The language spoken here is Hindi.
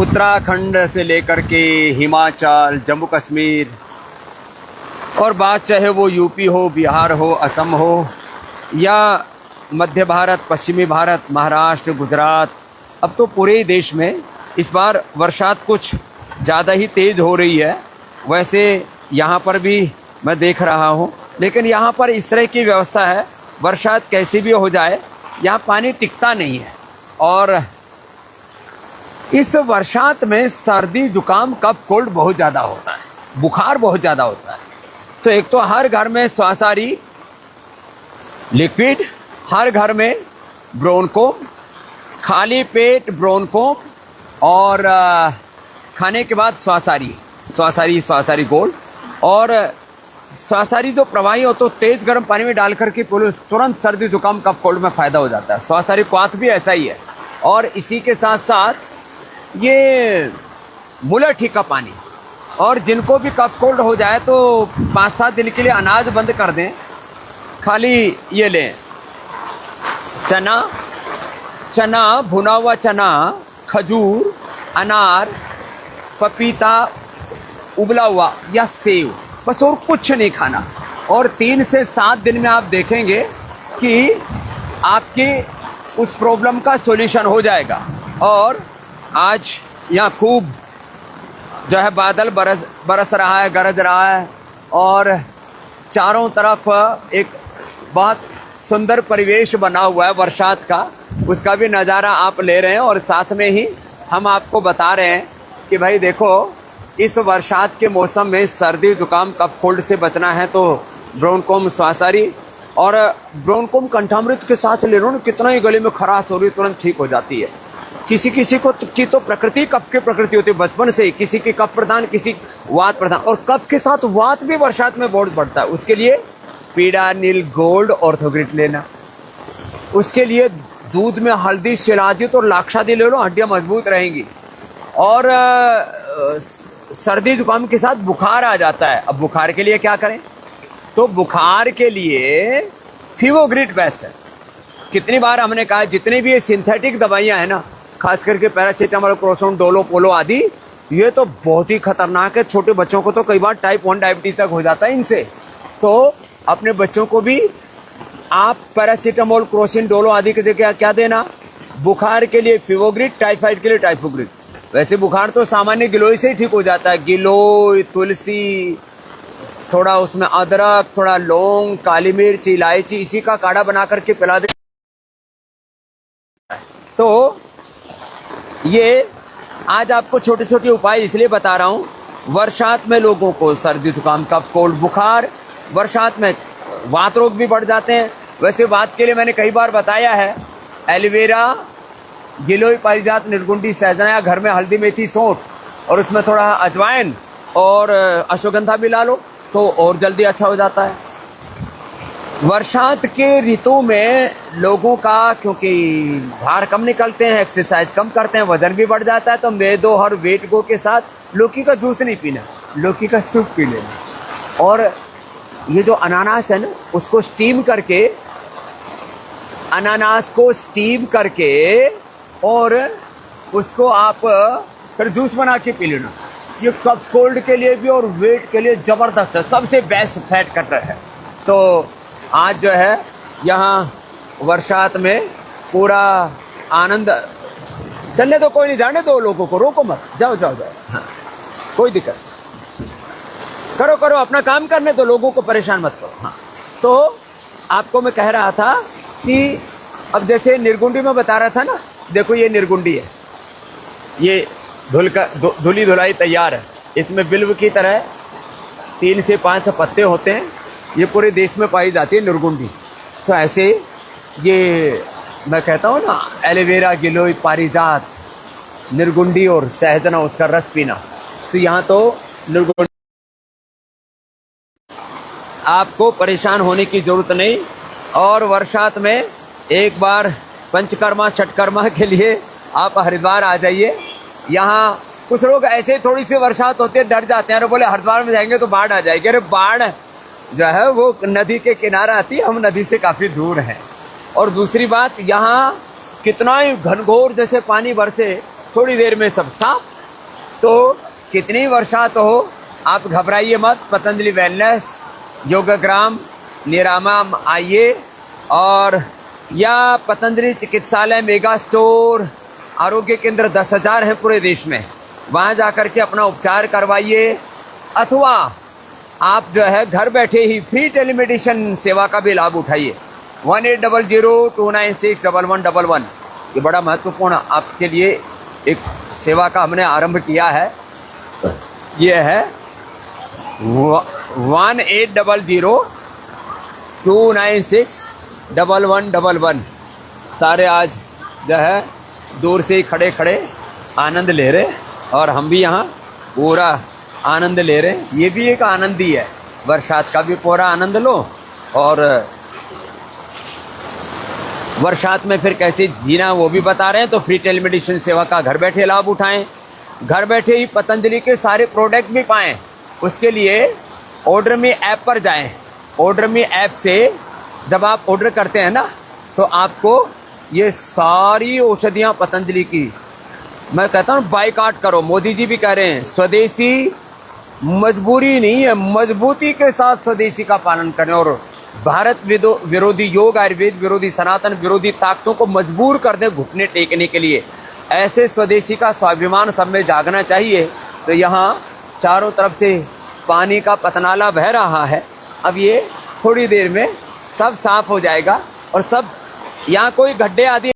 उत्तराखंड से लेकर के हिमाचल, जम्मू कश्मीर, और बात चाहे वो यूपी हो, बिहार हो, असम हो, या मध्य भारत, पश्चिमी भारत, महाराष्ट्र, गुजरात, अब तो पूरे ही देश में इस बार बरसात कुछ ज़्यादा ही तेज़ हो रही है। वैसे यहाँ पर भी मैं देख रहा हूँ, लेकिन यहाँ पर इस तरह की व्यवस्था है, बरसात कैसी भी हो जाए यहाँ पानी टिकता नहीं है। और इस बरसात में सर्दी, जुकाम, कफ, कोल्ड बहुत ज़्यादा होता है, बुखार बहुत ज़्यादा होता है। तो एक तो हर घर में श्वासारी लिक्विड, हर घर में ब्रोंको, खाली पेट ब्रोंको, और खाने के बाद श्वासारी गोल्ड। और श्वासारी जो प्रवाही हो तो तेज गर्म पानी में डाल करके तुरंत सर्दी जुकाम कफ कोल्ड में फ़ायदा हो जाता है। श्वासारी क्वाथ भी ऐसा ही है। और इसी के साथ साथ ये मुलठी का पानी, और जिनको भी कफ कोल्ड हो जाए तो 5-7 दिन के लिए अनाज बंद कर दें, खाली ये लें चना, भुना हुआ चना, खजूर, अनार, पपीता उबला हुआ या सेव, बस और कुछ नहीं खाना। और 3 से 7 दिन में आप देखेंगे कि आपकी उस प्रॉब्लम का सॉल्यूशन हो जाएगा। और आज यहाँ खूब जो है बादल बरस रहा है, गरज रहा है, और चारों तरफ एक बहुत सुंदर परिवेश बना हुआ है बरसात का, उसका भी नज़ारा आप ले रहे हैं। और साथ में ही हम आपको बता रहे हैं कि भाई देखो, इस बरसात के मौसम में सर्दी जुकाम कफ कोल्ड से बचना है तो ब्रोंकोम श्वासारी और ब्रोंकोम कंठामृत के साथ ले लो ना, कितना ही गले में खराश हो रही तुरंत ठीक हो जाती है। किसी को की तो प्रकृति कफ की प्रकृति होती है बचपन से ही, किसी की कफ प्रधान, किसी वात प्रधान, और कफ के साथ वात भी बरसात में बहुत बढ़ता है। उसके लिए पीड़ा नील गोल्ड ऑर्थोग्रिट लेना, उसके लिए दूध में हल्दी, शिलाजित और लाक्षादी ले लो, हड्डियां मजबूत रहेंगी। और सर्दी जुकाम के साथ बुखार आ जाता है, अब बुखार के लिए क्या करें? तो बुखार के लिए फीवोग्रिट बेस्ट है। कितनी बार हमने कहा, जितनी भी ये सिंथेटिक दवाइयां हैं ना, खास करके पैरासीटामोल, क्रोसोन, डोलो, पोलो आदि, ये तो बहुत ही खतरनाक है। छोटे बच्चों को तो कई बार टाइप 1 डायबिटीज तक हो जाता है इनसे। तो अपने बच्चों को भी आप पैरासीटामोल, क्रोसिन, डोलो आदि की जगह क्या देना? बुखार के लिए फीवोग्रिट, टाइफाइड के लिए टाइफोग्रिट। वैसे बुखार तो सामान्य गिलोय से ही ठीक हो जाता है। गिलोय, तुलसी, थोड़ा उसमें अदरक, थोड़ा लौंग, काली मिर्च, इलायची, इसी का काढ़ा बना करके पिला दे। तो ये आज आपको छोटे छोटे उपाय इसलिए बता रहा हूं, बरसात में लोगों को सर्दी जुकाम कफ कोल्ड बुखार, बरसात में वात रोग भी बढ़ जाते हैं। वैसे वात के लिए मैंने कई बार बताया है, एलोवेरा, गिलोय, पारिजात, निर्गुंडी, सहजना, या घर में हल्दी, मेथी, सौंठ और उसमें थोड़ा अजवाइन और अश्वगंधा मिला लो तो और जल्दी अच्छा हो जाता है। बरसात के ऋतु में लोगों का, क्योंकि बाहर कम निकलते हैं, एक्सरसाइज कम करते हैं, वजन भी बढ़ जाता है, तो मेदो और वेट गो के साथ लौकी का जूस नहीं पीना, लौकी का सूप पी लेना। और ये जो अनानास है ना, उसको स्टीम करके, अनानास को स्टीम करके और उसको आप फिर जूस बना के पी लेना। ये कफ कोल्ड के लिए भी और वेट के लिए ज़बरदस्त है, सबसे बेस्ट फैट कटर है। तो आज जो है यहाँ बरसात में पूरा आनंद चलने दो, कोई नहीं, जाने दो, लोगों को रोको मत, जाओ जाओ जाओ, हाँ, कोई दिक्कत, करो अपना काम करने दो, लोगों को परेशान मत करो। हाँ, तो आपको मैं कह रहा था कि अब जैसे निर्गुंडी में बता रहा था ना, देखो ये निर्गुंडी है, ये धुली धुलाई तैयार है। इसमें बिल्व की तरह 3 से 5 पत्ते होते हैं, ये पूरे देश में पाई जाती है निर्गुंडी। तो ऐसे ये मैं कहता हूँ ना, एलोवेरा, गिलोय, पारिजात, निर्गुंडी और सहजना, उसका रस पीना। तो यहाँ तो निर्गुंडी, आपको परेशान होने की जरूरत नहीं। और बरसात में एक बार पंचकर्मा छठकर्मा के लिए आप हरिद्वार आ जाइए। यहाँ कुछ लोग ऐसे थोड़ी सी बरसात होती है डर जाते हैं, अरे बोले हरिद्वार में जाएंगे तो बाढ़ आ जाएगी। अरे बाढ़ जो है वो नदी के किनारे आती है, हम नदी से काफ़ी दूर हैं। और दूसरी बात, यहाँ कितना ही घनघोर जैसे पानी बरसे थोड़ी देर में सब साफ। तो कितनी वर्षात हो, आप घबराइए मत। पतंजलि वेलनेस, योगग्राम, निरामम आइए, और या पतंजलि चिकित्सालय, मेगा स्टोर, आरोग्य केंद्र 10,000 हैं पूरे देश में, वहाँ जाकर के अपना उपचार करवाइए। अथवा आप जो है घर बैठे ही फ्री टेलीमेडिसिन सेवा का भी लाभ उठाइए। 1800-296-1111। ये बड़ा महत्वपूर्ण आपके लिए एक सेवा का हमने आरंभ किया है। ये है 1800-296-1111। सारे आज जो है दूर से ही खड़े खड़े आनंद ले रहे, और हम भी यहाँ पूरा आनंद ले रहे हैं। ये भी एक आनंद ही है, बरसात का भी पूरा आनंद लो, और बरसात में फिर कैसे जीना वो भी बता रहे हैं। तो फ्री टेलीमेडिसिन सेवा का घर बैठे लाभ उठाएं, घर बैठे ही पतंजलि के सारे प्रोडक्ट भी पाएं। उसके लिए ऑर्डर मी ऐप पर जाएं। ऑर्डर मी ऐप से जब आप ऑर्डर करते हैं ना, तो आपको ये सारी औषधियाँ पतंजलि की, मैं कहता हूँ बाइकाट करो। मोदी जी भी कह रहे हैं स्वदेशी मजबूरी नहीं है, मजबूती के साथ स्वदेशी का पालन करें, और भारत विरोधी, योग आयुर्वेद विरोधी, सनातन विरोधी ताकतों को मजबूर कर दे घुटने टेकने के लिए। ऐसे स्वदेशी का स्वाभिमान सब में जागना चाहिए। तो यहाँ चारों तरफ से पानी का पतनाला बह रहा है। अब ये थोड़ी देर में सब साफ हो जाएगा, और सब यहाँ कोई गड्ढे आदि